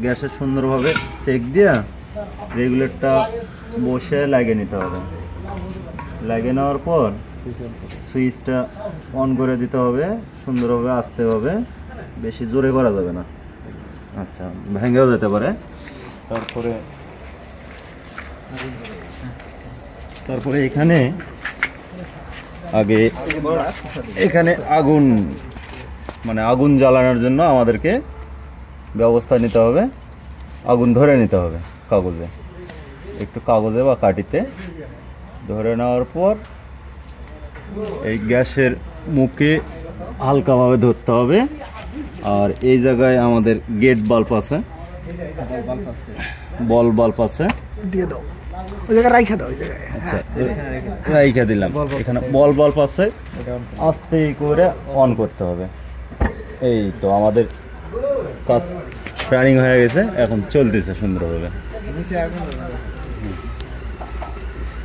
গ্যাসে সুন্দরভাবে সেক দিয়া রেগুলেটরটা বসে লাগিয়ে নিতে হবে। লাগিয়ে নেওয়ার পর সুইচটা অন করে দিতে হবে, সুন্দরভাবে আসতে হবে, বেশি জোরে করা যাবে না। আচ্ছা, ভেঙেও যেতে পারে। তারপরে এখানে আগুন আগুন জ্বালানোর জন্য আমাদেরকে ব্যবস্থা নিতে হবে। আগুন ধরে নিতে হবে কাগজে, একটু কাগজে বা কাঠিতে ধরে নেওয়ার পর এই গ্যাসের মুখে হালকাভাবে ধরতে হবে। আর এই জায়গায় আমাদের গেট বাল্ব আছে, বল বাল্ব আছে, আচ্ছা রাইখা দিলাম। এখানে বল বাল্ব আছে, আস্তে করে অন করতে হবে। এই তো আমাদের কাজ রানিং হয়ে গেছে, এখন চলতেছে সুন্দরভাবে।